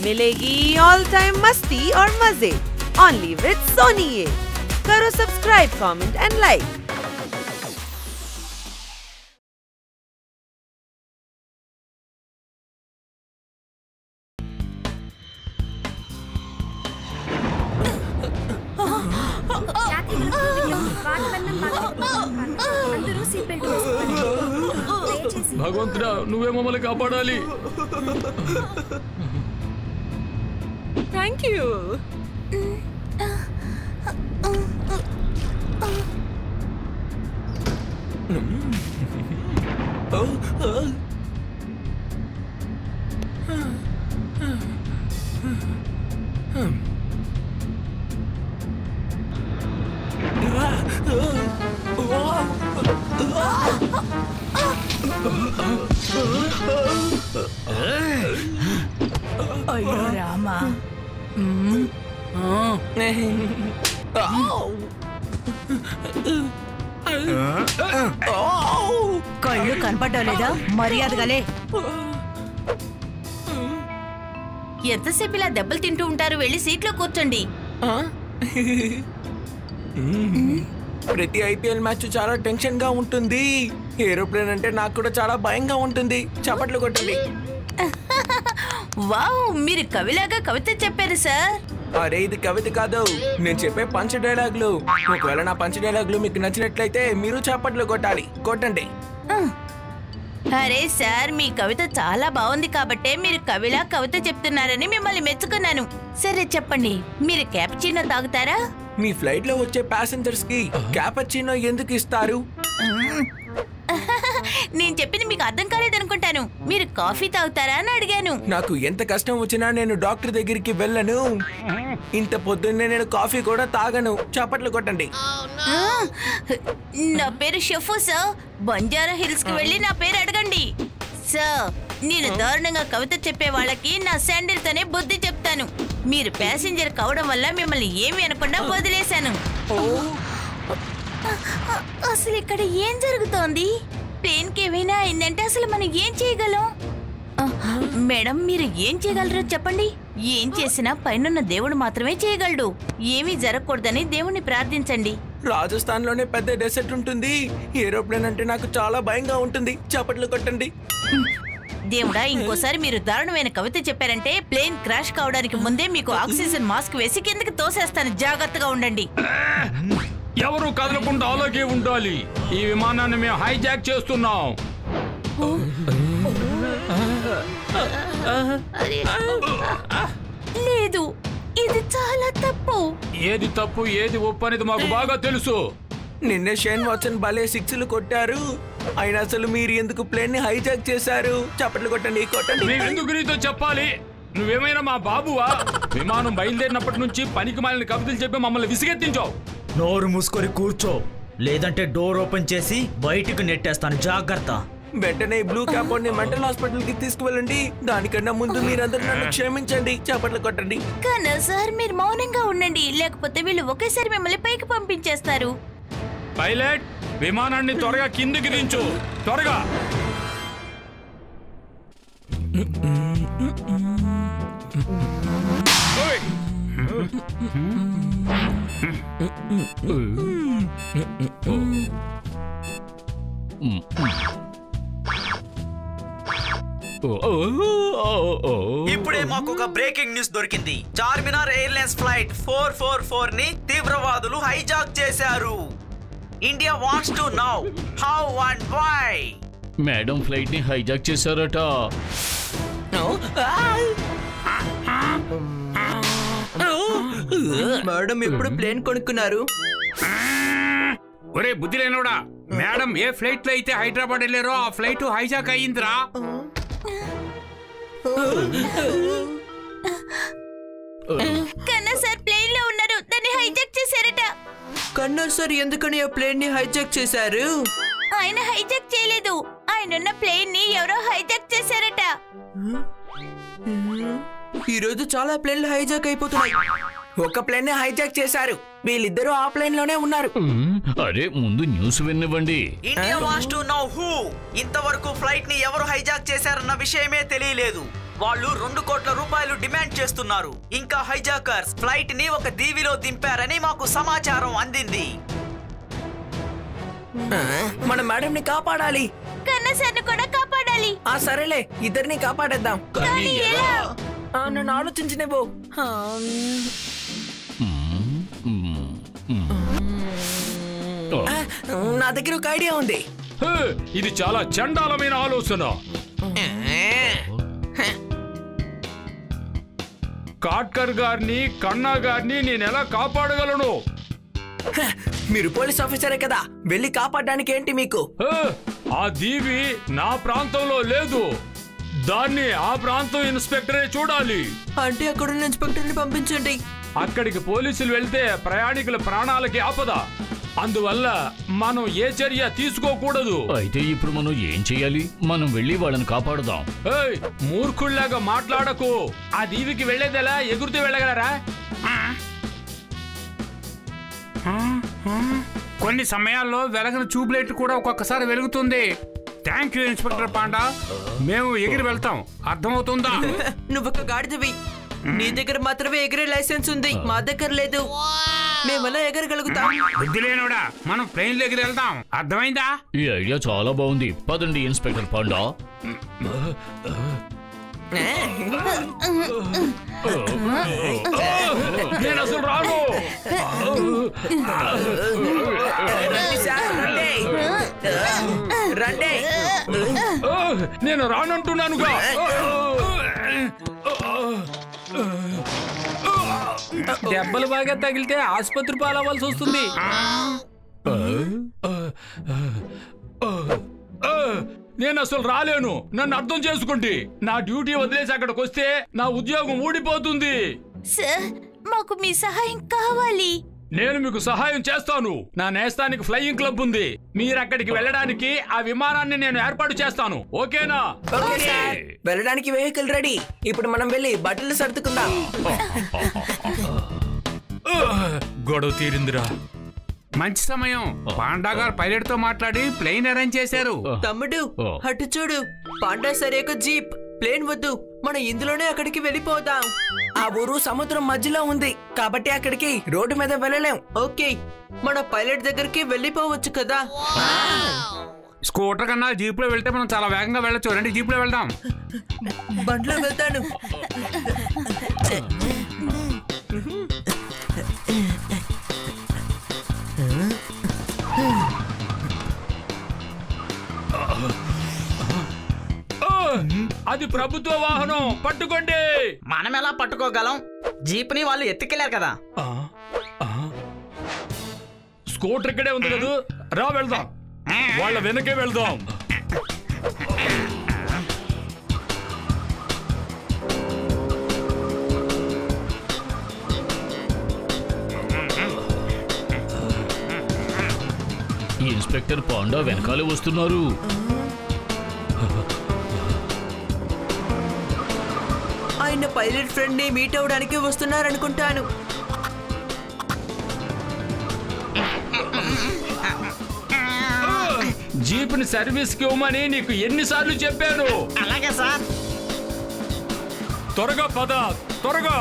मिलेगी all time मस्ती और मजे ओनली विद सोनी। ये करो सब्सक्राइब, कमेंट एंड लाइक। భగవంతుడా నువ్వే మమ్మల్ని కాపాడాలి. Thank you. అయ్యో రామా. కళ్ళు కనపడ్డాలేదా? మర్యాదగాలే. ఎంతసేపు ఇలా దెబ్బలు తింటూ ఉంటారు? వెళ్ళి సీట్లో కూర్చోండి. ప్రతి ఐపీఎల్ మ్యాచ్ చాలా టెన్షన్ గా ఉంటుంది. ఏరోప్లేన్ అంటే నాకు కూడా చాలా భయంగా ఉంటుంది. చప్పట్లు కొట్టండి. వావ్, మీరు కవిలాగా కవిత చెప్పారు సార్. అరే ఇది కవిత కాదు, నేను చెప్పే పంచ్ డైలాగులు. ఒకవేళ నా పంచ్ డైలాగులు మీకు నచ్చినట్లయితే మీరు చప్పట్లు కొట్టాలి. కొట్టండి. అరే సార్, మీ కవిత చాలా బాగుంది కాబట్టే మీరు కవిలా కవిత చెప్తున్నారని మిమ్మల్ని మెచ్చుకున్నాను. సరే చెప్పండి, మీరు క్యాపుచినో తాగుతారా? మీ ఫ్లైట్ లో వచ్చే ప్యాసింజర్స్ కి క్యాపుచినో ఎందుకు ఇస్తారు? నేను చెప్పింది మీకు అర్థం కాలేదనుకుంటాను. మీరు కాఫీ తాగుతారా అని అడిగాను. నాకు ఎంత కష్టం వచ్చినా నేను డాక్టర్ దగ్గరికి వెళ్ళను. ఇంత పొద్దున్నే నేను కాఫీ కూడా తాగను. చప్పట్లు కొట్టండి. నా పేరు షెఫు సార్. బంజారా హిల్స్ కి వెళ్ళి నా పేరు అడగండి సార్. నేను దారుణంగా కవిత చెప్పే వాళ్ళకి నా శాండిల్ తోనే బుద్ధి చెప్తాను. మీరు ప్యాసింజర్ కావడం వల్ల మిమ్మల్ని ఏమి అనకుండా వదిలేశాను. అసలు ఇక్కడ ఏం జరుగుతోంది? ప్లేన్ కి ఏమైనా అయిందంటే అసలు మనం ఏం చేయగలం? మేడం, మీరు ఏం చేయగలరో చెప్పండి. ఏం చేసినా పైనున్న దేవుడు మాత్రమే చేయగలడు. ఏమీ జరగకూడదని దేవుణ్ణి ప్రార్థించండి. రాజస్థాన్ లోనే పెద్ద డెసర్ట్ ఉంటుంది. ఏరోప్లేన్ అంటే నాకు చాలా భయంగా ఉంటుంది. చప్పట్లు కొట్టండి. దేవుడా, ఇంకోసారి మీరు దారుణమైన కవిత చెప్పారంటే ప్లేన్ క్రాష్ కావడానికి ముందే మీకు ఆక్సిజన్ మాస్క్ వేసి కిందకి తోసేస్తాను. జాగ్రత్తగా ఉండండి. ఎవరు కదలకుండా అలాగే ఉండాలి. ఈ విమానాన్ని మేము హైజాక్ చేస్తున్నాం. లేదు, ఇది చాలా తప్పు. ఏది తప్పు ఏది ఒప్పు అనేది మాకు బాగా తెలుసు. నిన్నే షేన్ వాట్సన్ భలే సిక్స్లు కొట్టారు. అయినా అసలు మీరు ఎందుకు ప్లేన్ ని హైజాక్ చేశారు? చప్పట్లు కొట్టండి. కొట్టండి. మేము ఎందుకు నీతో చెప్పాలి? నువ్వేమైనా మా బాబువా? విమానం బయలుదేరినప్పటి నుంచి పనికి మాలిన కవితలు చెప్పి మమ్మల్ని విసిగెత్తించావు. నోరు మూసుకొని కూర్చో, లేదంటే డోర్ ఓపెన్ చేసి బయటికి నెట్టేస్తాను. జాగ్రత్త. వెంటనే బ్లూ క్యాప్ ని మెంటల్ హాస్పిటల్ కి తీసుకువెళ్ళండి. దానికన్నా ముందు మీరందరూ నన్ను క్షమించండి. చప్పట్లు కొట్టండి. కానీ సార్, మీరు మౌనంగా ఉండండి, లేకపోతే వీళ్ళు ఒకేసారి మిమ్మల్ని పైకి పంపించేస్తారు. పైలట్, విమానాన్ని త్వరగా కిందికి దించు. త్వరగా. ఇప్పుడే మాకు ఒక బ్రేకింగ్ న్యూస్ దొరికింది. చార్మినార్ ఎయిర్లైన్స్ ఫ్లైట్ 444 ని తీవ్రవాదులు హైజాక్ చేశారు. India wants to know how and why. Madam flight ని హైజాక్ చేశారట. మేడం ఎప్పుడు ప్లేన్ కొనుక్కున్నారు? ఒరే బుద్ధి లేనోడా, మేడం ఏ ఫ్లైట్ లో అయితే హైదరాబాద్ వెళ్ళారో ఆ ఫ్లైట్ హైజాక్ అయ్యిందిరా. కన్నా సార్ ప్లేన్ లో ఉన్నారు, దాన్ని హైజాక్ చేశారట. కన్నా సార్ ఎందుకని ఆ ప్లేన్ ని హైజాక్ చేశారు? ఆయన హైజాక్ చేయలేదు, ఆయనున్న ప్లేన్ ని ఎవరో హైజాక్ చేశారట. ఈ రోజు చాలా ప్లేన్లు హైజాక్ అయిపోతున్నాయి. ఒక ప్లేన్ ని హైజాక్ చేశారు. వీళ్ళిద్దరూ ఆ ప్లేన్ లోనే ఉన్నారు. అరే ముందు న్యూస్ వినివ్వండి. India wants to know who. ఇంతవరకు ఫ్లైట్ ని ఎవరు హైజాక్ చేశారన్న విషయమే తెలియలేదు. వాళ్ళు 2 కోట్ల రూపాయలు డిమాండ్ ఫైట్ చేస్తున్నారు. ఇంకా హైజాకర్స్ ఫ్లైట్ ని ఒక దీవిలో దింపారని మాకు సమాచారం అందింది. మన మేడం ని కాపాడాలి. కన్నా సార్ని కూడా కాపాడాలి. సరేలే, ఇద్దరిని కాపాడేద్దాం. కానీ ఎలా? నన్ను ఆలోచించనివ్వు. నా దగ్గర ఒక ఐడియా ఉంది. ఇది చాలా చండాలమైన ఆలోచన. కాట్కర్ గారిని, కన్నా గారిని నేను ఎలా కాపాడగలను? మీరు పోలీస్ ఆఫీసరే కదా, వెళ్ళి కాపాడడానికి ఏంటి మీకు? ఆ దీవి నా ప్రాంతంలో లేదు. దాన్ని ఆ ప్రాంతం ఇన్స్పెక్టరే చూడాలి. అంటే అక్కడున్న ఇన్స్పెక్టర్ ని పంపించండి. అక్కడికి పోలీసులు వెళ్తే ప్రయాణికుల ప్రాణాలకి ఆపద. అందువల్ల మనం ఏ చర్య తీసుకోకూడదు. అయితే ఇప్పుడు మనం ఏం చెయ్యాలి? మనం వెళ్ళి వాళ్ళని కాపాడుదాం. మూర్ఖుల్లాగా మాట్లాడకు. ఆ దీవికి వెళ్లేదెలా? ఎగురుతూ వెళ్ళగలరా? కొన్ని సమయాల్లో వెలగని ట్యూబ్లైట్ కూడా ఒక్కొక్కసారి వెలుగుతుంది. Thank you inspector panda. మేము ఎగిరి వెళ్తాం, అర్థమవుతుందా? నువ్వొక గాడిదవి. నీ దగ్గర మాత్రమే ఎగిరే లైసెన్స్ ఉంది, మా దగ్గర లేదు. మేమలా ఎగరగలుగుతాం? బుద్ధి లేనోడా, మనం ప్లేన్ లో ఎగిరి వెళ్దాం, అర్థమైందా? ఈ ఐడియా చాలా బాగుంది. పదండి ఇన్స్పెక్టర్ పాండా. నేను అసలు రాను. నేను రానంటున్నానుగా. దెబ్బలు బాగా తగిలితే ఆసుపత్రి పాలవ్వాల్సి వస్తుంది. నేను అసలు రాలేను. నన్ను అర్థం చేసుకోండి. నా డ్యూటీ వదిలేసి అక్కడికి వస్తే నా ఉద్యోగం ఊడిపోతుంది. సార్, మాకు మీ సహాయం కావాలి. నేను మీకు సహాయం చేస్తాను. నా నేస్తానికి ఫ్లయింగ్ క్లబ్ ఉంది. మీరు అక్కడికి వెళ్ళడానికి ఆ విమానాన్ని నేను ఏర్పాటు చేస్తాను. ఓకేనా? వెళ్ళడానికి వెహికల్ రెడీ. ఇప్పుడు మనం వెళ్ళి బట్టలు సర్దుకుందాం. గొడవ తీరిందిరా. మంచి సమయం. పాండా గారు పైలట్ తో మాట్లాడి ప్లేన్ అరేంజ్ చేశారు. తమ్ముడు, అటు చూడు. పాండా సరే ఒక జీప్. ప్లేన్ వద్దు, మనం ఇందులోనే అక్కడికి వెళ్ళిపోదాం. ఆ ఊరు సముద్రం మధ్యలో ఉంది కాబట్టి అక్కడికి రోడ్డు మీద వెళ్ళలేం. ఓకే, మన పైలట్ దగ్గరికి వెళ్ళిపోవచ్చు కదా. స్కూటర్ కన్నా జీప్ లో వెళ్తే మనం చాలా వేగంగా వెళ్ళొచ్చు. రండి, జీప్ లో వెళ్దాం. బండ్లో వెళ్తాను. అది ప్రభుత్వ వాహనం, పట్టుకోండి. మనం ఎలా పట్టుకోగలం? జీప్ ని వాళ్ళు ఎత్తుకెళ్లారు కదా. స్కూటర్ ఇక్కడే ఉంది కదా, రా వెళ్దాం. వాళ్ళ వెనకే వెళ్దాం. ఇన్స్పెక్టర్ పాండా వెనకాలే వస్తున్నారు. ఆయన పైలట్ ఫ్రెండ్ ని మీట్ అవడానికి వస్తున్నారనుకుంటాను. జీప్ ని సర్వీస్ కి ఇవ్వమని నీకు ఎన్నిసార్లు చెప్పాను? అలాగే సార్. త్వరగా పద, త్వరగా.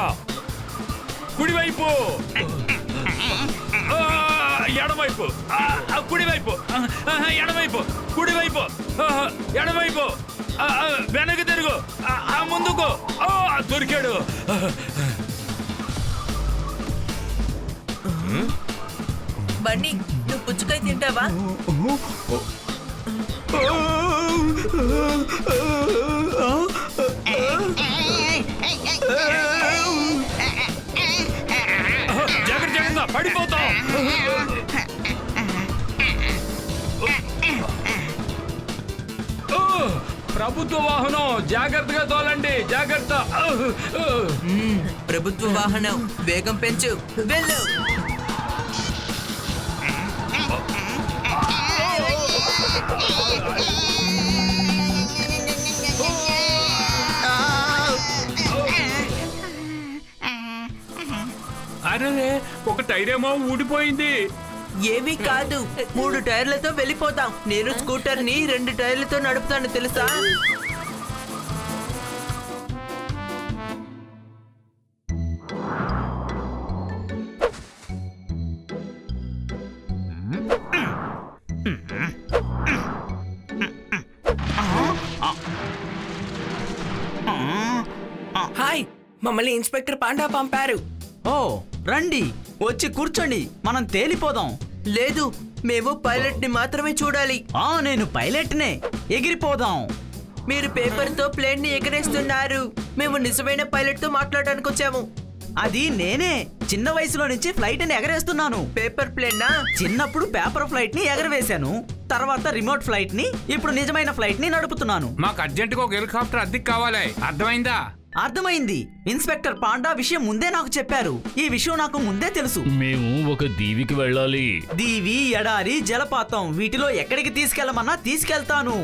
కుడివైపు, ఎడమవైపు, కుడివైపు, ఎడమవైపు, కుడివైపు, ఎడమవైపు, వెనక్కి తిరుగు, ముందుకు. దొరికాడు. బన్నీ, నువ్వు పుచ్చుకాయ తింటావా? జాగ్రత్త, పడిపోతాం. ప్రభుత్వ వాహనం, జాగ్రత్తగా తోలండి. జాగ్రత్త. ప్రభుత్వ వాహనం, వేగం పెంచు, వెళ్ళు. అరే, ఒక టైరేమో ఊడిపోయింది. ఏమీ కాదు, 3 టైర్లతో వెళ్ళిపోతాం. నేను స్కూటర్ ని 2 టైర్లతో నడుపుతాను, తెలుసా? హాయ్, మమ్మల్ని ఇన్స్పెక్టర్ పాండా పంపారు. ఓ రండి, వచ్చి కూర్చోండి, మనం తేలిపోదాం. లేదు, మేము పైలట్ ని మాత్రమే చూడాలి. నేను పైలట్నే, ఎగిరిపోదాం. మీరు పేపర్ తో ప్లేన్ ని ఎగరేస్తున్నారు. మేము నిజమైన పైలట్ తో మాట్లాడడానికి వచ్చాము. అది నేనే చిన్న వయసులో నుంచి ఫ్లైట్ ని ఎగరేస్తున్నాను. పేపర్ ప్లేన్ నా? చిన్నప్పుడు పేపర్ ఫ్లైట్ ని ఎగరవేశాను, తర్వాత రిమోట్ ఫ్లైట్ ని, ఇప్పుడు నిజమైన ఫ్లైట్ ని నడుపుతున్నాను. మాకు అర్జెంటుగా ఒక హెలికాప్టర్ అద్దెకి కావాలి, అర్థమైందా? అర్థమైంది. ఇన్స్పెక్టర్ పాండా విషయం ముందే నాకు చెప్పారు. ఈ విషయం నాకు ముందే తెలుసు. మేము ఒక దీవికి వెళ్ళాలి. దీవి, ఎడారి, జలపాతం, వీటిలో ఎక్కడికి తీసుకెళ్లమన్నా తీసుకెళ్తాను.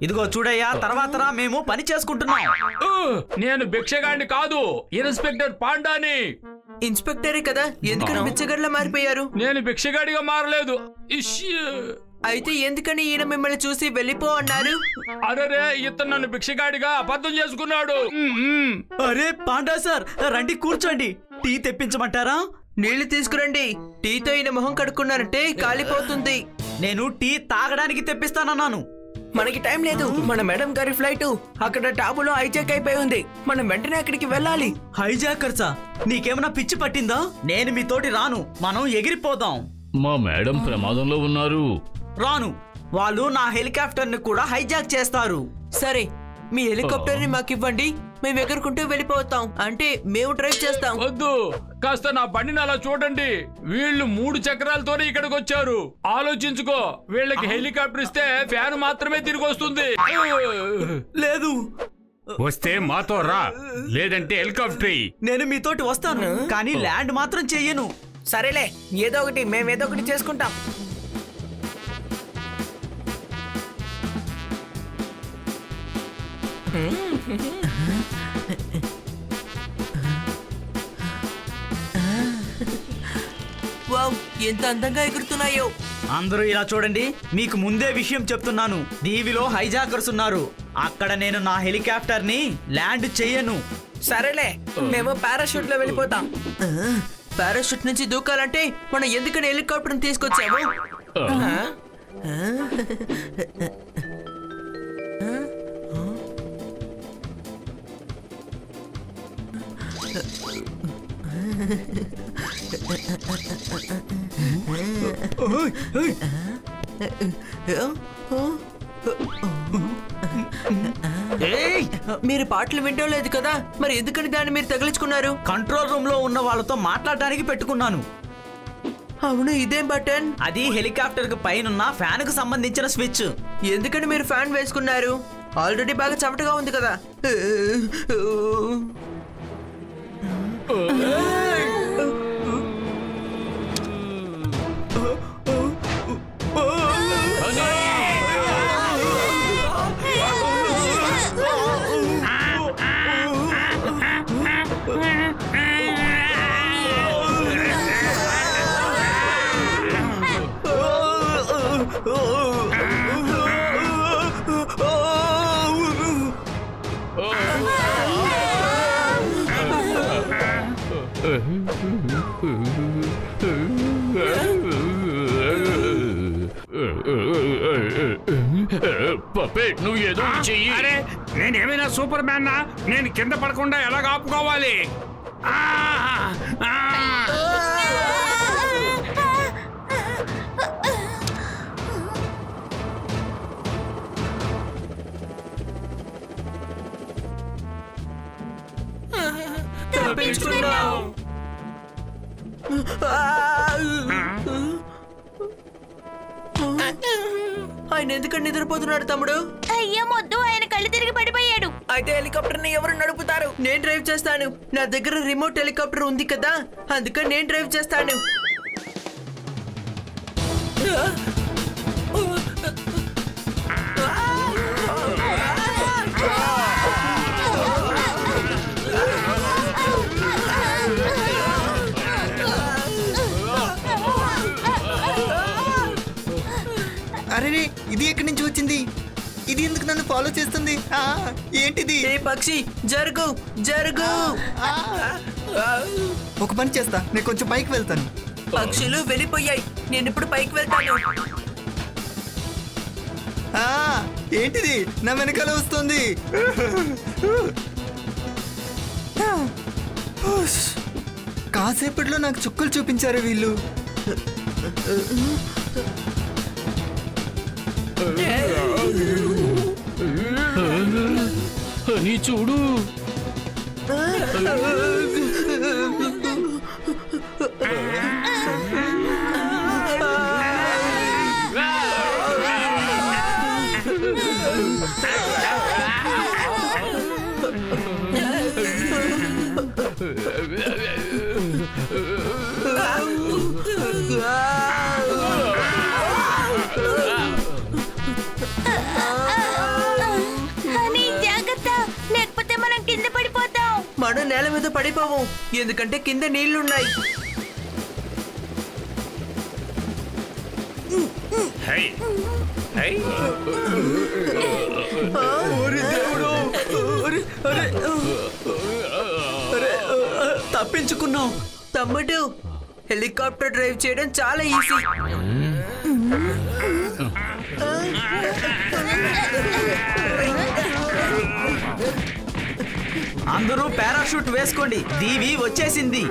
ఇదిగో చూడయ్యా, తర్వాత మేము పని చేసుకుంటున్నాం. నేను భిక్షగాడిని కాదు, ఇన్స్పెక్టర్ పాండాని. ఇన్స్పెక్టరే కదా, ఎందుకని బిచ్చగడ్లా మారిపోయారు? నేను భిక్షగాడిగా మారలేదు. అయితే ఎందుకని ఈయన మిమ్మల్ని చూసి వెళ్ళిపో అన్నారు? అరే, ఇతను నన్ను భిక్షగాడిగా అబద్ధం చేసుకున్నాడు. అరే పాండా సార్, రండి కూర్చోండి. టీ తెప్పించమంటారా? నీళ్లు తీసుకురండి. టీతో ఈయన మొహం కడుక్కున్నారంటే కాలిపోతుంది. నేను టీ తాగడానికి తెప్పిస్తానన్నాను. మనకి టైం లేదు. మన మేడం గారి ఫ్లైట్ అక్కడ టాబులో హైజాక్ అయిపోయి ఉంది. మనం వెంటనే అక్కడికి వెళ్ళాలి. హైజాకర్సా? నీకేమన్నా పిచ్చి పట్టిందా? నేను మీతోటి రాను, మనం ఎగిరిపోదాం. మా మేడం ప్రమాదంలో ఉన్నారు. రాను, వాళ్ళు నా హెలికాప్టర్ ని కూడా హైజాక్ చేస్తారు. సరే, మీ హెలికాప్టర్ ని మాకు ఇవ్వండి, మేము ఎగురుకుంటూ వెళ్ళిపోతాం. అంటే మేము డ్రైవ్ చేస్తాం. వద్దు, కాస్త నా బండిని అలా చూడండి. వీళ్ళు 3 చక్రాలతోనే ఇక్కడికి వచ్చారు. ఆలోచించుకో, వీళ్ళకి హెలికాప్టర్ ఇస్తే ఫ్యాన్ మాత్రమే తిరిగి వస్తుంది. లేదు, వస్తే మాతో రా, లేదంటే హెలికాప్టర్. నేను మీతోటి వస్తాను, కానీ ల్యాండ్ మాత్రం చెయ్యను. సరేలే, ఏదో ఒకటి, మేమేదో ఒకటి చేసుకుంటాం. వావ్, ఎంత అందంగా ఎగురుతున్నాయో. అందరూ ఇలా చూడండి, మీకు ముందే విషయం చెప్తున్నాను. దీవిలో హైజాకర్స్ ఉన్నారు. అక్కడ నేను నా హెలికాప్టర్ ని ల్యాండ్ చెయ్యను. సరేలే, మేము పారాషూట్ లో వెళ్ళిపోతాం. పారాషూట్ నుంచి దూకాలంటే మనం ఎందుకని హెలికాప్టర్ తీసుకొచ్చాము? మీరు పాటలు వింటం లేదు కదా, మరి ఎందుకని దాన్ని మీరు తగిలించుకున్నారు? కంట్రోల్ రూమ్ లో ఉన్న వాళ్ళతో మాట్లాడడానికి పెట్టుకున్నాను. అవును, ఇదేం బటన్? అది హెలికాప్టర్ కు పైనున్న ఫ్యాన్ కు సంబంధించిన స్విచ్. ఎందుకని మీరు ఫ్యాన్ వేసుకున్నారు? ఆల్రెడీ బాగా చెమటగా ఉంది కదా. నువ్వు ఏదో చెయ్యి. అరే, నేనేమైనా సూపర్ మ్యాన్ నా? నేను కింద పడకుండా ఎలా ఆపుకోవాలి? ఆయన ఎందుకని నిద్రపోతున్నాడు తమ్ముడు? అయ్యో మొద్దు, ఆయన కళ్ళు తిరిగి పడిపోయాడు. అయితే హెలికాప్టర్ ని ఎవరు నడుపుతారు? నేను డ్రైవ్ చేస్తాను. నా దగ్గర రిమోట్ హెలికాప్టర్ ఉంది కదా, అందుకని నేను డ్రైవ్ చేస్తాను. అరే, ఇది ఎక్కడి నుంచి వచ్చింది? ఇది ఎందుకు నన్ను ఫాలో చేస్తుంది? ఏంటిది? ఏ పక్షి, జరుగు జరుగు. ఒక పని చేస్తా, నేను కొంచెం పైకి వెళ్తాను. పక్షులు వెళ్ళిపోయాయి, నేను ఇప్పుడు పైకి వెళ్తాను. ఏంటిది నా వెనకాల వస్తుంది? కాసేపట్లో నాకు చుక్కలు చూపించారు వీళ్ళు. నీ చూడు. మనం నేల మీద పడిపోము, ఎందుకంటే కింద నీళ్లున్నాయి. తప్పించుకున్నావు తమ్ముడు. హెలికాప్టర్ డ్రైవ్ చేయడం చాలా ఈజీ. అందరూ పారాషూట్ వేసుకోండి, దీవి వచ్చేసింది.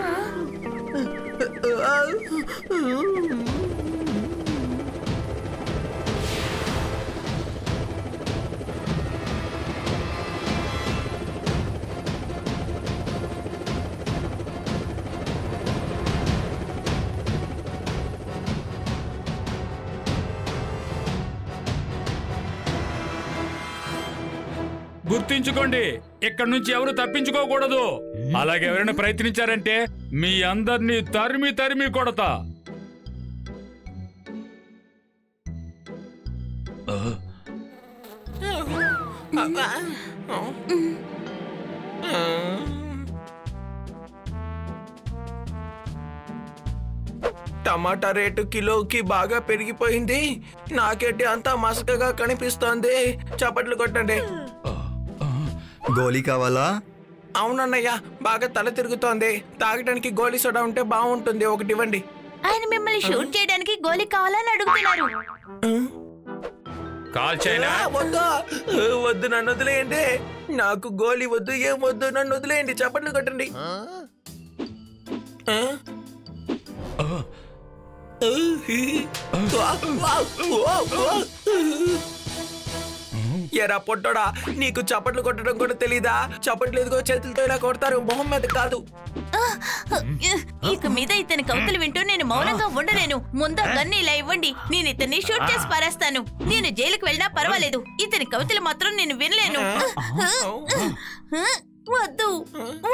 గుర్తించుకోండి, ఇక్కడ నుంచి ఎవరు తప్పించుకోకూడదు. అలాగే ఎవరైనా ప్రయత్నించారంటే మీ అందరినీ తరిమి తరిమి కొడతా. టమాటా రేటు కిలోకి బాగా పెరిగిపోయింది. నాకేంటి అంతా మసకగా కనిపిస్తోంది. చప్పట్లు కొట్టండి. గోలీ కావాలా? అవునన్నయ్య, బాగా తల తిరుగుతోంది. తాగడానికి గోలీ సోడా ఉంటే బాగుంటుంది, ఒకటి ఇవ్వండి. ఆయన మిమ్మల్ని షూట్ చేయడానికి గోలీ కావాలని అడుగుతున్నారు. కాల్ చేయనా? వద్దు, నన్ను వదిలేయండి. నాకు గోలీ వద్దు, ఏం వద్దు, నన్ను వదిలేయండి. చప్పట్లు కొట్టండి. ఎరా పొట్టోడా, నీకు చప్పట్లు కొట్టడం కూడా తెలీదా? చప్పట్లు ఎదుగో చేతులతో ఇలా కొడతారు, మొహం మీద కాదు. ఇక మీద ఇతని కవితలు వింటూ నేను మౌనంగా ఉండలేను. ముందు గన్ని ఇలా ఇవ్వండి, నేను ఇతన్ని షూట్ చేసి పారేస్తాను. నేను జైలుకి వెళ్ళినా పర్వాలేదు, ఇతని కవితలు మాత్రం నేను వినలేను. వద్దు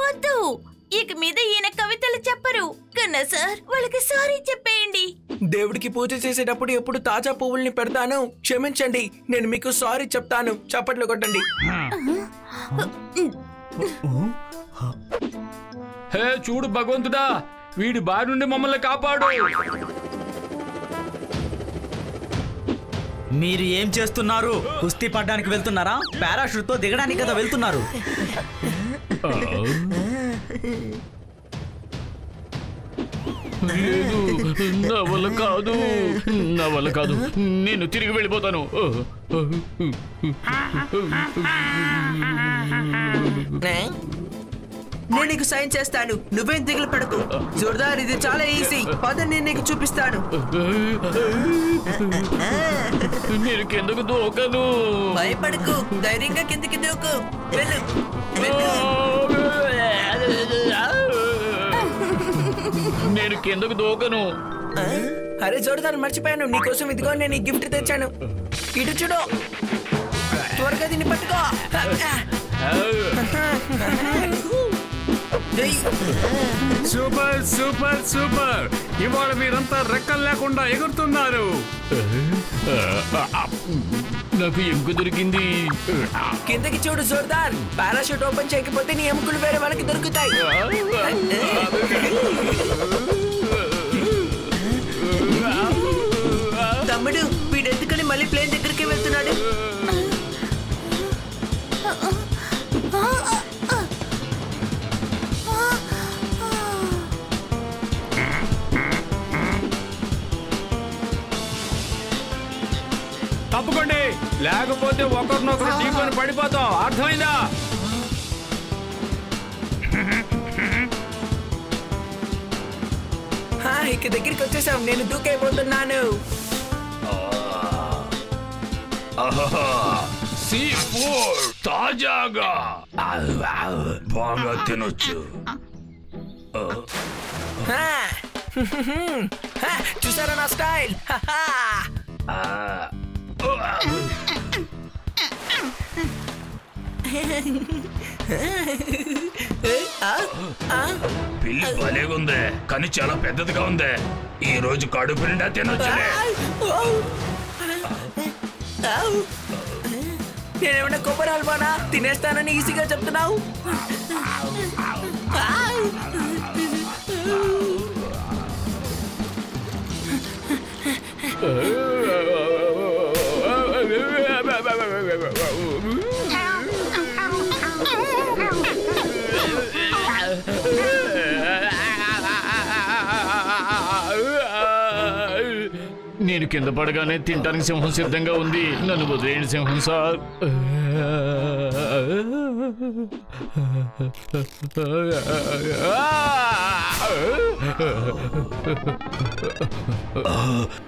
వద్దు, ఇక మీద ఈయన కవితలు చెప్పరు. కన్నా సార్, వాళ్ళకి సారీ చెప్పేయండి. దేవుడికి పూజ చేసేటప్పుడు ఎప్పుడు తాజా పువ్వుల్ని పెడతాను. క్షమించండి, నేను మీకు సారీ చెప్తాను. చప్పట్లు కొట్టండి. హే చూడు భగవంతుడా, వీడి బారి నుండి మమ్మల్ని కాపాడు. మీరు ఏం చేస్తున్నారు? కుస్తీ పడ్డానికి వెళ్తున్నారా? పారాషూట్ తో దిగడానికి కదా వెళ్తున్నారు. లేదు, నా వల్ల కాదు, నా వల్ల కాదు. నేను తిరిగి వెళ్ళిపోతాను. నేను నీకు సైన్ చేస్తాను, నువ్వేం దిగులు పడకు. జోర్దార్, ఇది చాలా ఈజీ. పద, నేను నీకు చూపిస్తాను. నేను కిందకు దూకను. భయపడకు, ధైర్యంగా కిందకి దూకు. వెళ్ళు వెళ్ళు. నేను కిందకు దూకను. అరే జోర్దార్, మర్చిపోయాను. నీకోసం ఇదిగో నేను ఈ గిఫ్ట్ తెచ్చాను. ఇటు చూడు, త్వరగా దీన్ని పట్టుకో. Super super super! ఇవాళ మీరంతా రెక్కలు లేకుండా ఎగురుతున్నారు. నాకు ఎముక దొరికింది. కిందకి చూడు జోర్దార్, పారాషూట్ ఓపెన్ చేయకపోతే నీ ఎముకలు వేరే వాళ్ళకి దొరుకుతాయి. తమ్ముడు, వీడెందుకని మళ్ళీ ప్లేన్ దగ్గరికి వెళ్తున్నాడు? తప్పుకోండి, లేకపోతే ఒకరినొకరు ఢీకొని పడిపోతాం. అర్థమైందా? ఇక దగ్గరికి వచ్చేసాం. నేను దూకైపోతున్నాను. సీ-ఫుడ్ తాజాగా బాగా తినొచ్చు. చూసారా నా స్టైల్? పిల్లి భలేగుందే, కానీ చాలా పెద్దదిగా ఉందే. ఈ రోజు కడుపు నిండా తినొచ్చులే. నేనేమన్నా కొబ్బరి హల్వానా తినేస్తానని ఈజీగా చెప్తున్నావు? నేను కింద పడగానే తినడానికి సింహం సిద్ధంగా ఉంది. నన్ను వదిలేయండి సింహం సార్.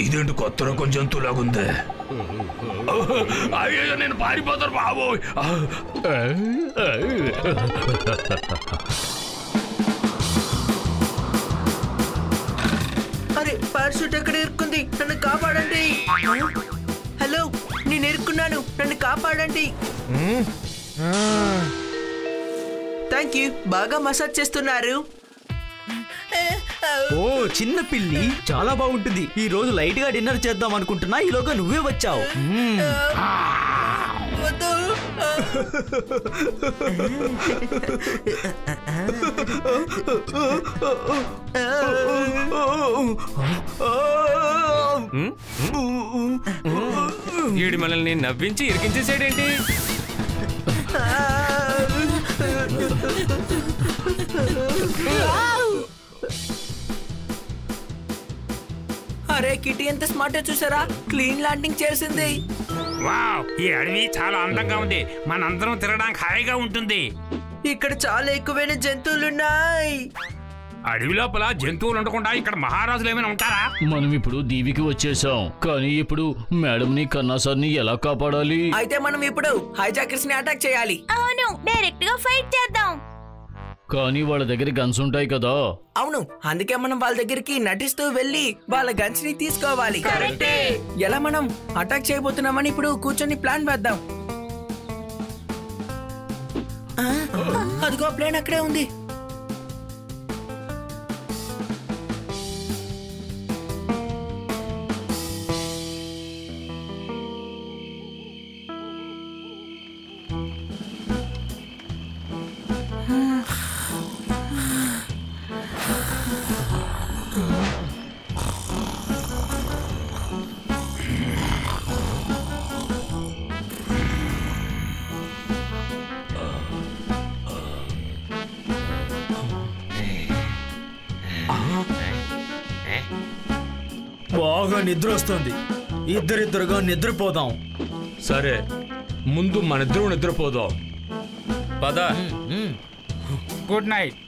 ఇదేంటి కొత్త రకం జంతువులాగుందే. అయ్యో నేను పారిపోతాను బాబోయ్. అరే పారాషూట్ ఎక్కడ ఇరుక్కుంది? నన్ను కాపాడండి. హలో, నేను ఇరుక్కున్నాను, నన్ను కాపాడండి. Thank you. బాగా మసాజ్ చేస్తున్నారు. ఓ చిన్న పిల్లి, చాలా బాగుంటుంది. ఈ రోజు లైట్ గా డిన్నర్ చేద్దాం అనుకుంటున్నా, ఈలోగా నువ్వే వచ్చావు. వీడు మనల్ని నవ్వించి ఇరికించేసాడేంటి? అరే కిటీ ఎంత స్మార్ట్ చూసారా? క్లీన్ ల్యాండింగ్ చేసింది. వావ్, ఈ అడవి చాలా అందంగా ఉంది. మనందరం తిరగడానికి హాయిగా ఉంటుంది. ఇక్కడ చాలా ఎక్కువైన జంతువులున్నాయి. అడవి లోపల జంతువులు ఉండకుండా ఇక్కడ మహారాజులు ఏమైనా ఉంటారా? మనం ఇప్పుడు దీవికి వచ్చేసాం, కానీ ఇప్పుడు మేడంని కన్నా సార్ని ఎలా కాపాడాలి? అయితే మనం ఇప్పుడు హైజాకర్స్ ని అటాక్ చేయాలి. అవును, డైరెక్ట్ గా ఫైట్ చేద్దాం. కానీ వాళ్ళ దగ్గర గన్స్ ఉంటాయి కదా. అవును, అందుకే మనం వాళ్ళ దగ్గరికి నటిస్తూ వెళ్ళి వాళ్ళ గన్స్ ని తీసుకోవాలి. ఎలా మనం అటాక్ చేయబోతున్నామని ఇప్పుడు కూర్చొని ప్లాన్ వేద్దాం. అదిగో ప్లేన్ అక్కడే ఉంది. బాగా నిద్ర వస్తుంది. ఇద్దరిద్దరుగా నిద్రపోదాం. సరే, ముందు మనిద్దరం నిద్రపోదాం. పద. Good night.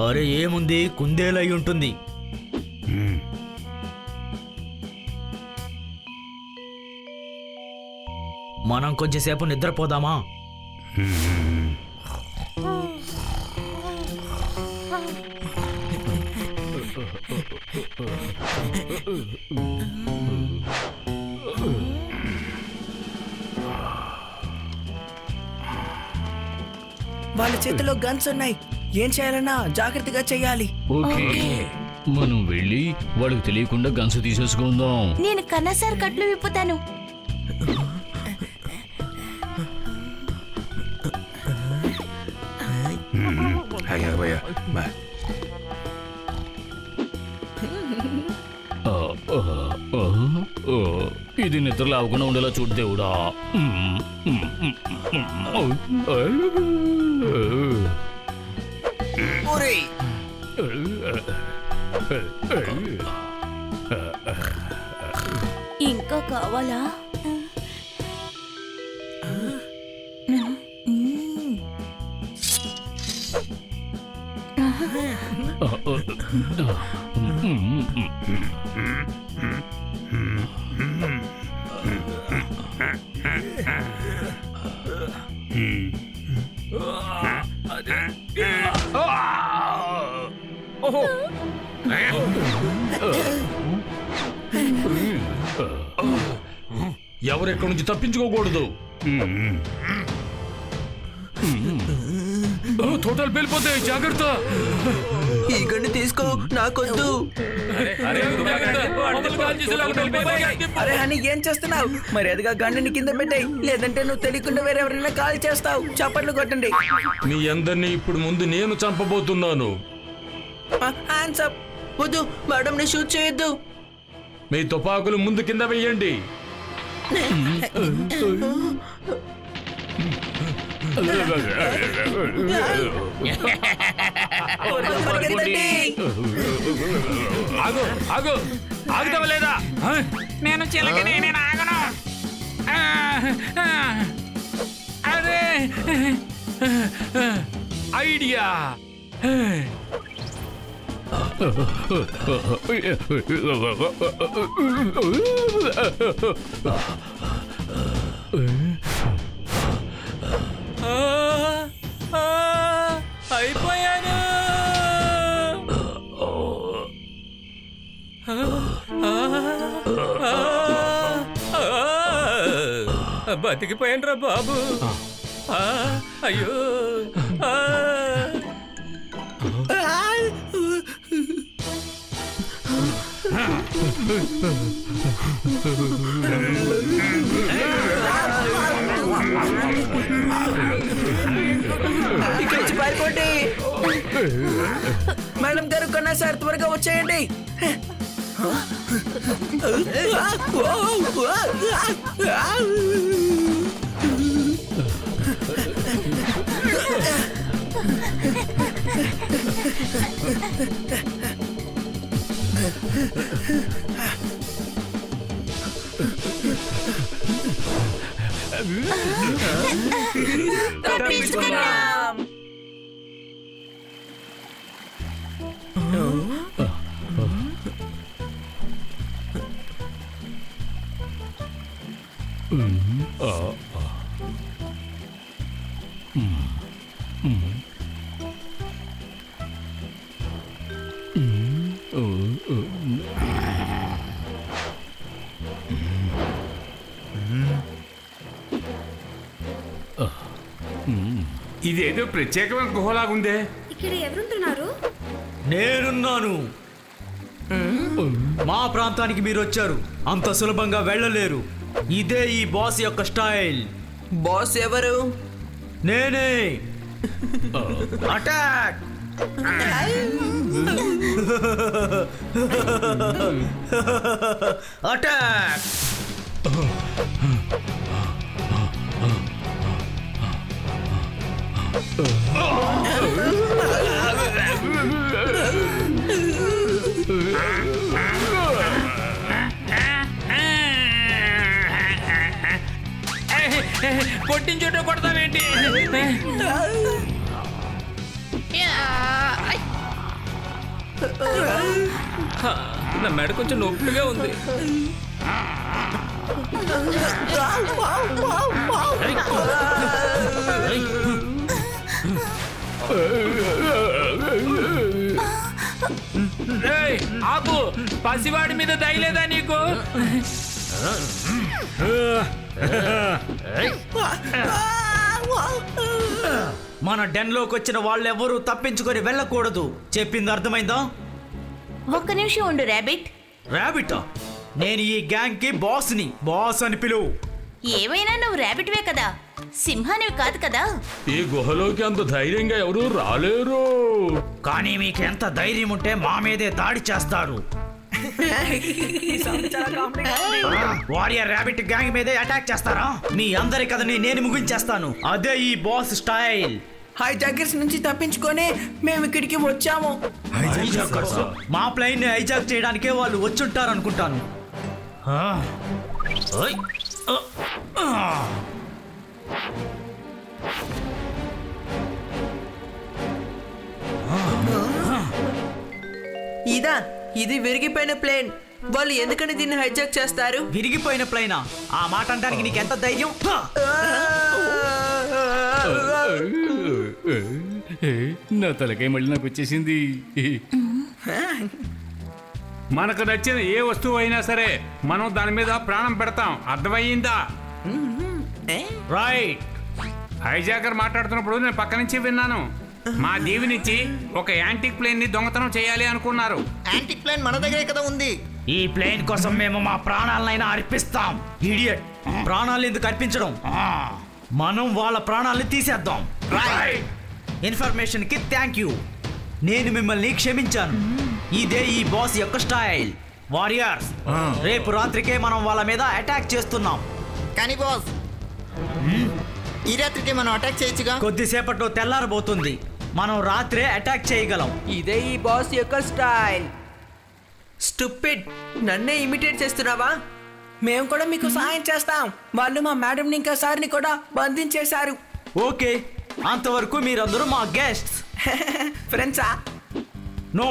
అరే ఏముంది, కుందేలై ఉంటుంది. మనం కొంచెంసేపు నిద్రపోదామా? వాళ్ళ చేతిలో గన్స్ ఉన్నాయి. ఏం చేయాలన్నా జాగ్రత్తగా చెయ్యాలి. ఓకే, మనం వెళ్ళి వాళ్ళకి తెలియకుండా గన్స్ తీసేసుకుందాం. నేను కన్నసార్ కట్లు విప్పుతాను. ఇది నిద్ర లేవకుండా ఉండేలా చూడు దేవుడా. ఇంకా కావాలా? ఎవరెక్కడి నుంచి తప్పించుకోకూడదు. టోటల్ వెళ్ళిపోతాయి, జాగ్రత్త. ఈ గన్ను తీసుకో, నాకొద్దు. అరే హనీ, ఏం చేస్తున్నావు? మర్యాదగా గన్నుని కింద పెట్టాయి, లేదంటే నువ్వు తెలియకుండా వేరెవరైనా కాల్ చేస్తావు. చప్పట్లు కొట్టండి. మీ అందరినీ ఇప్పుడు ముందు నేను చంపబోతున్నాను. Hands up. వద్దు, మేడం ని షూట్ చేయొద్దు. మీ తుపాకులు ముందు కింద వెయ్యండి. ఆగు ఆగు, ఆగుతావా లేదా? నేను చిలకని, నేను ఆగను. అదే ఐడియా. అయిపోయాను. బతికిపోయాను రా బాబు. అయ్యో, ఇక్కడి నుంచి పారిపోండి. మేడం గారు, కన్నా సార్ త్వరగా వచ్చేయండి. తప్పించుకున్నాం. ఇదేదో ప్రత్యేకమైన గుహలాగుందే. ఇక్కడ ఎవరుంటున్నారు? నేనున్నాను. మా ప్రాంతానికి మీరు వచ్చారు, అంత సులభంగా వెళ్ళలేరు. ఇదే ఈ బాస్ యొక్క స్టైల్. బాస్ ఎవరు? నేనే. అటాక్! అటాక్! కొట్టించుంటే కొడతావేంటి? నా మెడ కొంచెం నొప్పిగా ఉంది. ఆపు, పసివాడి మీద దయలేదా నీకు? మన డెన్ లోకి వచ్చిన వాళ్ళెవరూ తప్పించుకొని వెళ్ళకూడదు. చెప్పింది అర్థమైందా? ఒక్క నిమిషం ఉండు ర్యాబిట్. ర్యాబిటా? నేను ఈ గ్యాంగ్ కి బాస్ని. బాస్ అని పిలువు. ఏమైనా నువ్వు ర్యాబిట్వే కదా, సింహానివి కాదు కదా. ఈ గుహలోకి అంత ధైర్యంగా ఎవరు రాలేరు. కానీ మీకు ఎంత ధైర్యం ఉంటే మా మీదే దాడి చేస్తారు. వారియర్ ర్యాబిట్ గ్యాంగ్ మీదే అటాక్ చేస్తారా? మీ అందరి కథని నేను ముగించేస్తాను. అదే ఈ బాస్ స్టైల్. హైజాకర్స్ నుంచి తప్పించుకొని మేము ఇక్కడికి వచ్చాము. మా ప్లేన్ ని హైజాక్ చేయడానికే వాళ్ళు వచ్చుంటారు అనుకుంటాను. ఇదా, ఇది విరిగిపోయిన ప్లేన్. వాళ్ళు ఎందుకని దీన్ని హైజాక్ చేస్తారు? విరిగిపోయిన ప్లేనా? ఆ మాట అంటానికి నీకు ఎంత ధైర్యం? నా తలకాయ మళ్ళీ నాకు వచ్చేసింది. మనకు నచ్చిన ఏ వస్తువు అయినా సరే మనం దాని మీద ప్రాణం పెడతాం. అర్థమయ్యిందా? రైట్. హైజాకర్ మాట్లాడుతున్నప్పుడు నేను పక్క నుంచి విన్నాను. మా దీవి నుంచి ఒక యాంటిక్ ప్లేన్ ని దొంగతనం చేయాలి అనుకున్నారు. యాంటిక్ ప్లేన్ మన దగ్గరే కదా ఉంది. ఈ ప్లేన్ కోసం మేము మా ప్రాణాలనైనా అర్పిస్తాం. ఇడియట్, ప్రాణాలు ఎందుకు అర్పించడం? మనం వాళ్ళ ప్రాణాలను తీసేద్దాం. ఇన్ఫర్మేషన్ కి థ్యాంక్ యూ. నేను మిమ్మల్ని క్షమించాను. ఇదే ఈ బాస్ యొక్క స్టైల్. వారియర్స్, రేపు రాత్రికే మనం వాళ్ళ మీద అటాక్ చేస్తున్నాం. కానీ బాస్, ఈ రాత్రికి మనం అటాక్ చేయొచ్చుగా? కొద్దిసేపట్లో తెల్లారబోతుంది. మనం రాత్రే అటాక్ చేయగలం. ఇదే ఈ బాస్ యొక్క స్టైల్. స్టూపిడ్, నన్నే ఇమిటేట్ చేస్తున్నావా? మేము కూడా మీకు సహాయం చేస్తాం. వాళ్ళు మా మేడంని ఇంకా సార్ని కూడా బంధించేశారు. ఓకే, అంతవరకు మీరందరూ మా గెస్ట్స్. ఫ్రెండ్సా? నో,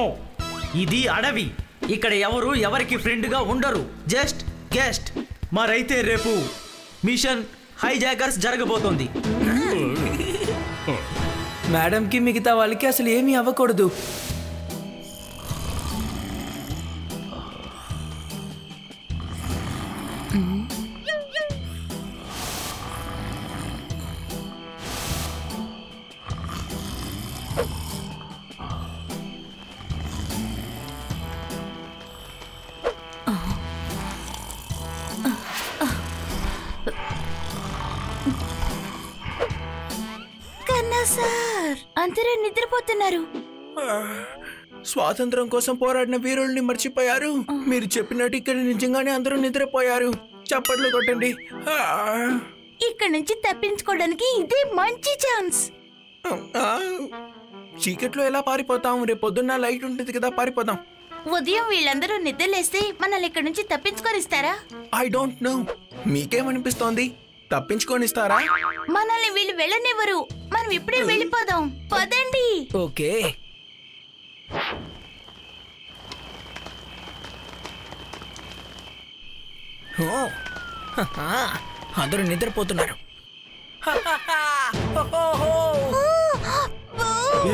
ఇది అడవి. ఇక్కడ ఎవరు ఎవరికి ఫ్రెండ్గా ఉండరు. Just guest. మరైతే రేపు మిషన్ హైజాకర్స్ జరగబోతోంది. మేడంకి మిగతా వాళ్ళకి అసలు ఏమీ అవ్వకూడదు. సార్, అందరూ నిద్రపోతున్నారు. స్వాతంత్రం కోసం పోరాడిన వీరుల్ని మర్చిపోయారు. మీరు చెప్పినట్టు ఇక్కడ నిజంగానే అందరూ నిద్రపోయారు. చప్పట్లు కొట్టండి. ఇక్కడ నుంచి తప్పించుకోవడానికి ఇదే మంచి ఛాన్స్. చీకట్లో ఎలా పారిపోతాం? రేపు పొద్దున్న లైట్ ఉంటుంది కదా, పారిపోదాం. ఉదయం వీళ్ళందరూ నిద్రలేస్తే మనల్ని ఇక్కడ నుంచి తప్పించుకొనిస్తారా? I don't know. మీకేమనిపిస్తోంది? తప్పించుకొనిస్తారా? మనల్ని వీళ్ళు వెళ్ళనివ్వరు. మనం ఇప్పుడే వెళ్ళిపోదాం. పదండి. ఓకే. అందరూ నిద్రపోతున్నారు.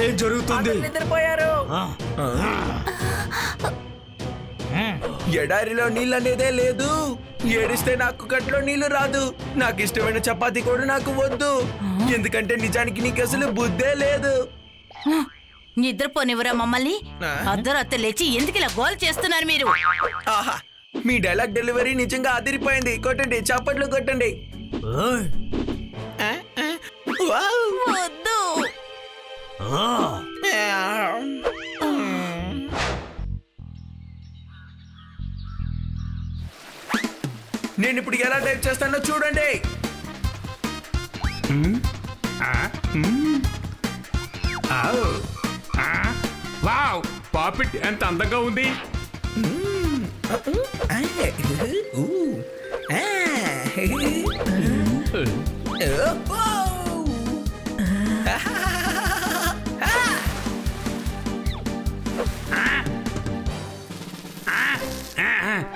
ఏం జరుగుతుంది? నిద్రపోయారు. ఎడారిలో నీళ్ళు అనేదే లేదు. ఏడిస్తే నాకు కట్లో నీళ్లు రాదు. నాకు ఇష్టమైన చపాతీ కూడా నాకు వద్దు. ఎందుకంటే నిజానికి నీకు అసలు బుద్ధే లేదు. నిద్రపోనివ్వరా మమ్మల్ని? అర్ధరాత్రి లేచి ఎందుకు ఇలా గోల్ చేస్తున్నారు మీరు? ఆహా, మీ డైలాగ్ డెలివరీ నిజంగా అదిరిపోయింది. కొట్టండి, చప్పట్లు కొట్టండి. వద్దు. నేను ఇప్పుడు ఎలా టైప్ చేస్తానో చూడండి. వావ్, పాపిట్ ఎంత అందంగా ఉంది.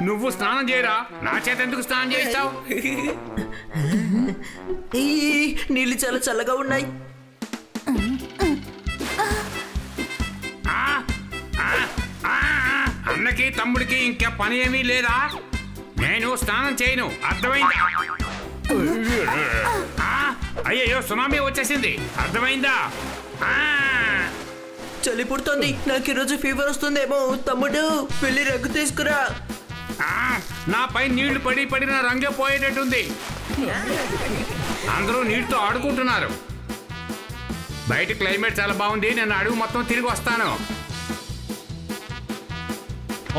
నువ్వు స్నానం చేయరా, నా చేత ఎందుకు స్నానం చేయిస్తావు? ఈ నీళ్ళు చాలా చల్లగా ఉన్నాయి. అన్నకి తమ్ముడికి ఇంకా పని ఏమీ లేదా? నేను స్నానం చేయను, అర్థమైందా? అయ్యో సునామీ వచ్చేసింది, అర్థమైందా? చలి పుడుతోంది, నాకు ఈరోజు ఫీవర్ వస్తుందేమో. తమ్ముడు వెళ్ళి రగ్గు తీసుకురా. నాపై నీళ్లు పడి పడిన రంగే పోయేటట్టుంది. అందరూ నీటితో ఆడుకుంటున్నారు. బయట క్లైమేట్ చాలా బాగుంది, నేను అడుగు మొత్తం తిరిగి వస్తాను.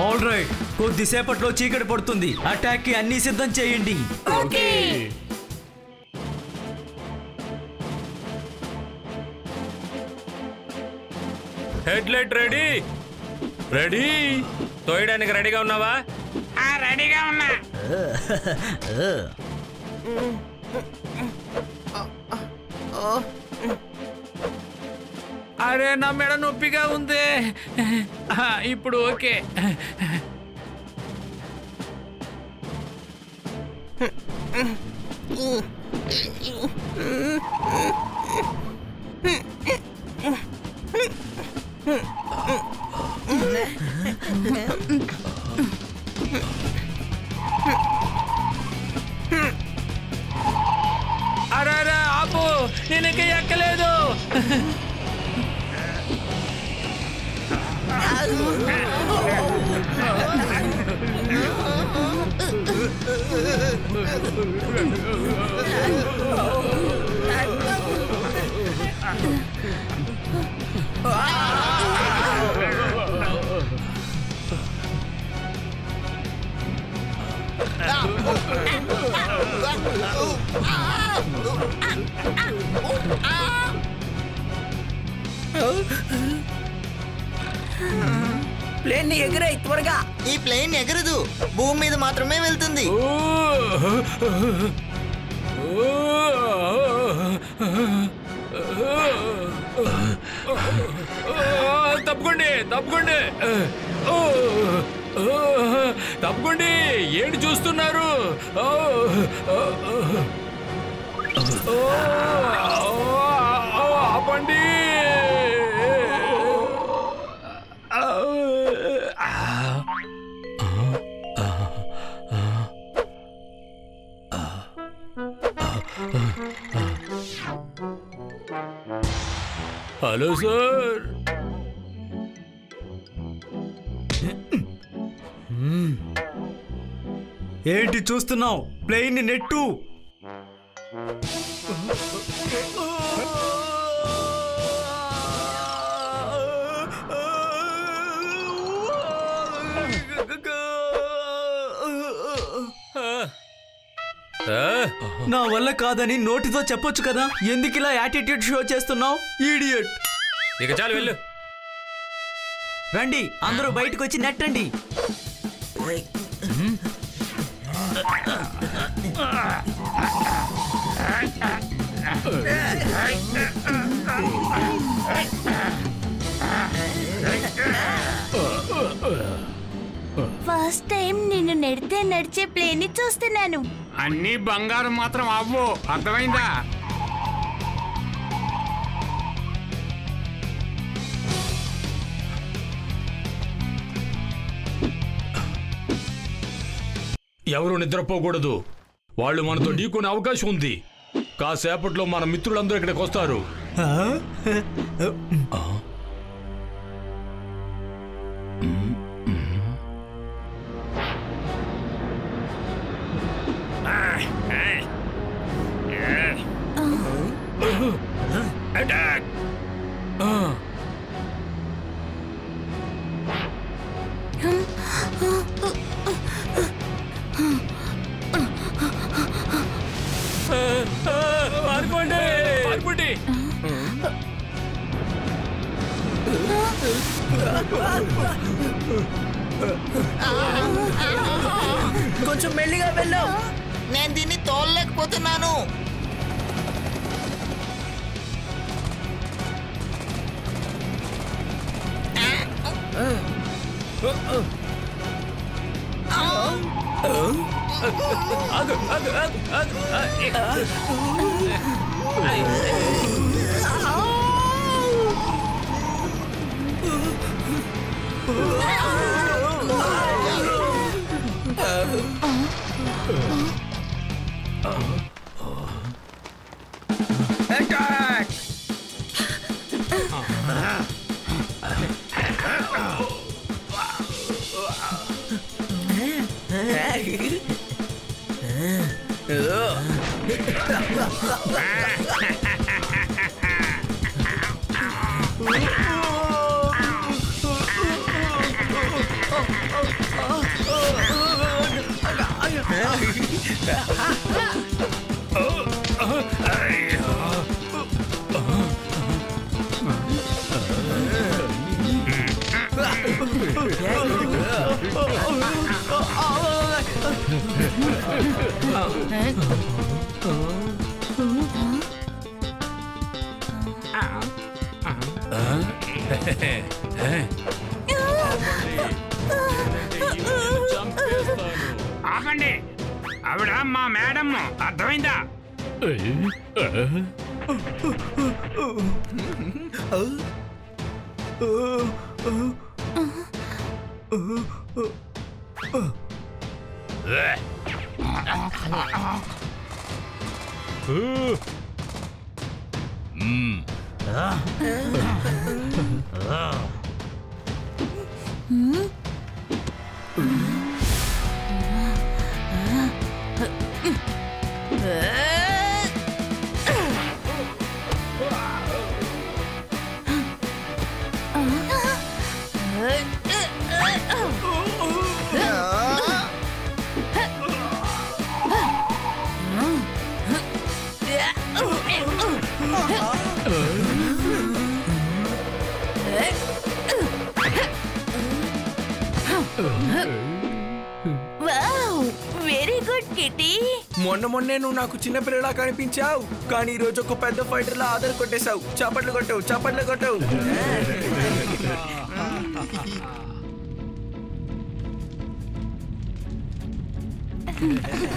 ఆల్ రైట్, కొద్దిసేపట్లో చీకటి పడుతుంది. అటాక్ కి అన్ని సిద్ధం చేయండి. Head light ready. రెడీ తోయడానికి రెడీగా ఉన్నావా? రెడీగా ఉన్నా. అరే నా మెడ నొప్పిగా ఉంది. ఇప్పుడు ఓకే. అరే అరే ఆపు, నేను ఇంకా ఎక్కలేదు. ప్లేన్ ఎగిరాయి త్వరగా. ఈ ప్లేన్ ఎగరదు, భూమి మీద మాత్రమే వెళ్తుంది. తప్పుకోండి తప్పుకోండి తప్పుకోండి, ఏంటి చూస్తున్నారు? ఆపండి. Hello sir. ఏంటి చూస్తున్నావు? ప్లేన్ ని నెట్టు. నా వల్ల కాదని నోటితో చెప్పొచ్చు కదా, ఎందుకు ఇలా యాటిట్యూడ్ షో చేస్తున్నావు? ఈడియట్. ఇక చాలు, వెళ్ళు. రండి, అందరూ బయటకు వచ్చి నెట్టండి. ఫస్ట్ టైం నిన్ను నడిచే ప్లేన్ ని చూస్తున్నాను. అన్ని బంగారం మాత్రం అవ్వు, అర్థమైందా? ఎవరు నిద్రపోకూడదు, వాళ్ళు మనతో ఢీకొనే అవకాశం ఉంది. కాసేపట్లో మన మిత్రులందరూ ఇక్కడికి వస్తారు. అటాక్! పారిపోండి, పారిపోండి. కొంచెం మెల్లిగా వెళ్ళు. నేను దీన్ని తోలలేకపోతున్నాను. ఆపండి, ఆవిడ మా మేడం, అర్థమైందా? Very good kitty. మొన్నే నువ్వు నాకు చిన్న పిల్లలా కనిపించావు, కానీ ఈ రోజు ఒక పెద్ద ఫైటర్ లా ఆదర కొట్టేశావు. చప్పట్లు కొట్టావు, చప్పట్లు కొట్టావు.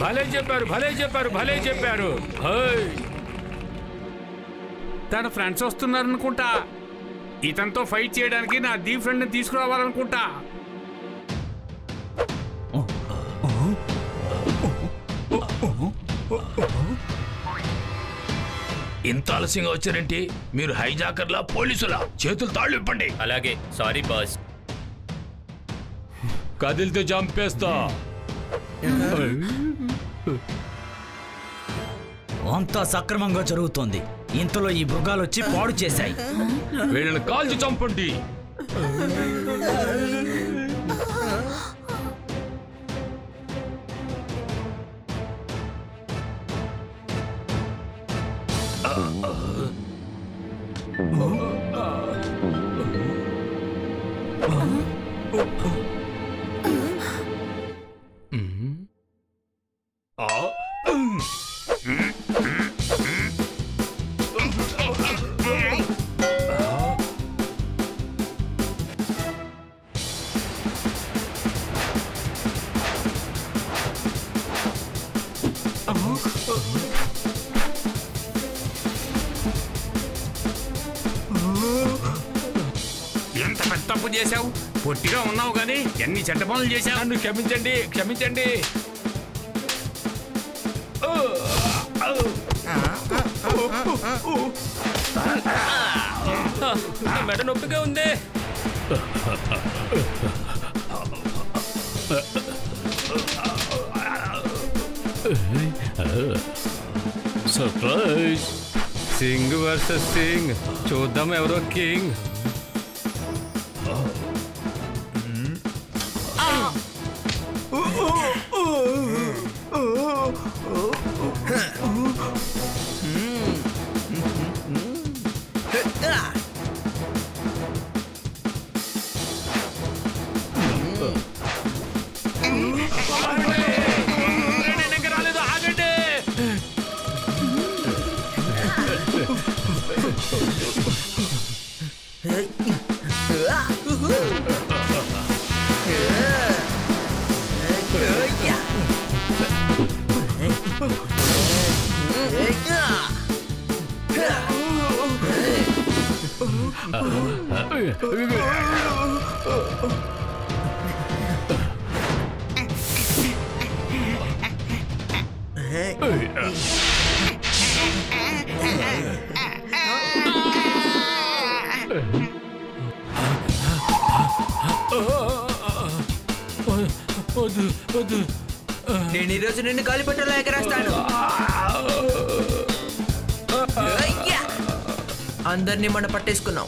భలే చెప్పారు, భలే చెప్పారు, భలే చెప్పారు. తన ఫ్రెండ్స్ వస్తున్నారనుకుంటా. ఇతనితో ఫైట్ చేయడానికి నా దీ ఫ్రెండ్ని తీసుకురావాలనుకుంటా. ఇంత ఆలస్యంగా వచ్చారేంటి? మీరు హైజాకర్లా పోలీసులా? చేతులు తాళ్ళు ఇవ్వండి. అలాగే, సారీ బాస్. కదిలితే చంపేస్తా. అంతా సక్రమంగా జరుగుతోంది. ఇంతలో ఈ మృగాలు వచ్చి పాడు చేశాయి. వీళ్ళని కాల్చి చంపండి. ఎంత పెద్ద తప్పు చేశావు? పొట్టిగా ఉన్నావు కానీ ఎన్ని చెడ్డ పనులు చేశావు. నన్ను క్షమించండి, క్షమించండి. మెడ నొప్పిగా ఉంది. సర్ప్రైజ్! సింగ్ వర్సెస్ సింగ్. చూద్దాం ఎవరో కింగ్. నేను ఈరోజు నిన్ను గాలిపటంలో ఎగరేస్తాను. అందరినీ మనం పట్టేసుకున్నాం.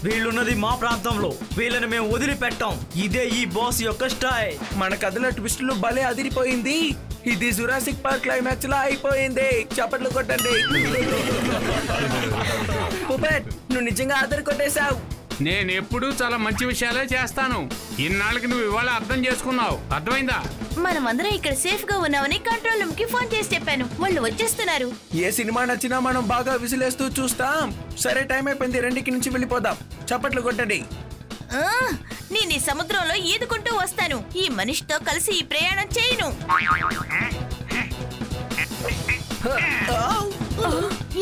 వీళ్ళున్నది మా ప్రాంతంలో, వీళ్ళని మేము వదిలిపెట్టాం. ఇదే ఈ బాస్ యొక్క స్టైల్. మన కథలో ట్విస్టులు భలే అదిరిపోయింది. ఇది జురాసిక్ పార్క్ క్లైమాక్స్ లా అయిపోయింది. చప్పట్లు కొట్టండి. పుపెట్, నువ్వు నిజంగా ఆదరి కొట్టేశావు. నేను ఎప్పుడూ చాలా మంచి విషయాలే చేస్తాను. ఇన్నాళ్ళకి నువ్వు ఇవాళ అర్థం చేసుకున్నావు. అర్థమైందా? మనమందరం ఇక్కడ సేఫ్ గా ఉన్నామని కంట్రోల్ రూమ్ కి ఫోన్ చేసి చెప్పాను. వాళ్ళు వచ్చేస్తున్నారు. ఏ సినిమా నచ్చినా మనం బాగా విసిలేస్తూ చూస్తాం. సరే, టైం అయిపోయింది. రెండుకి నుంచి వెళ్ళిపోదాం. చప్పట్లు కొట్టండి. నేను ఈ సముద్రంలో ఈదుకుంటూ వస్తాను. ఈ మనిషితో కలిసి ఈ ప్రయాణం చేయను.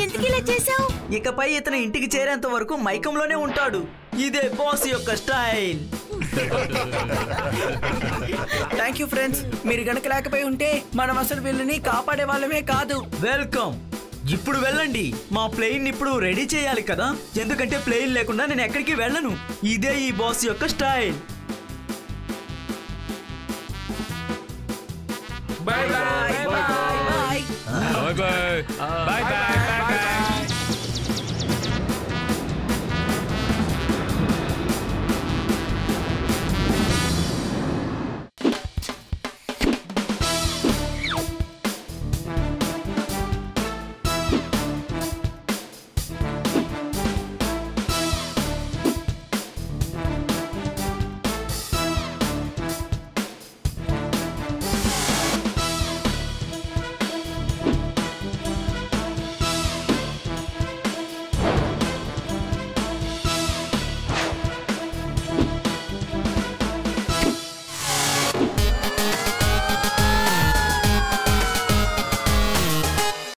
ఎందుకు ఇలా చేసావు? ఇకపై ఇతను ఇంటికి చేరేంత వరకు మైకంలోనే ఉంటాడు. ఇదే బాస్ యొక్క స్టైల్. Thank you friends. మీరు గనక లేకపోయి ఉంటే మనం అసలు వీళ్ళని కాపాడే వాళ్ళమే కాదు. వెల్కమ్. ఇప్పుడు వెళ్ళండి. మా ప్లేన్ ఇప్పుడు రెడీ చేయాలి కదా, ఎందుకంటే ప్లేన్ లేకుండా నేను ఎక్కడికి వెళ్ళను. ఇదే ఈ బాస్ యొక్క style. Bye bye bye bye bye bye bye bye.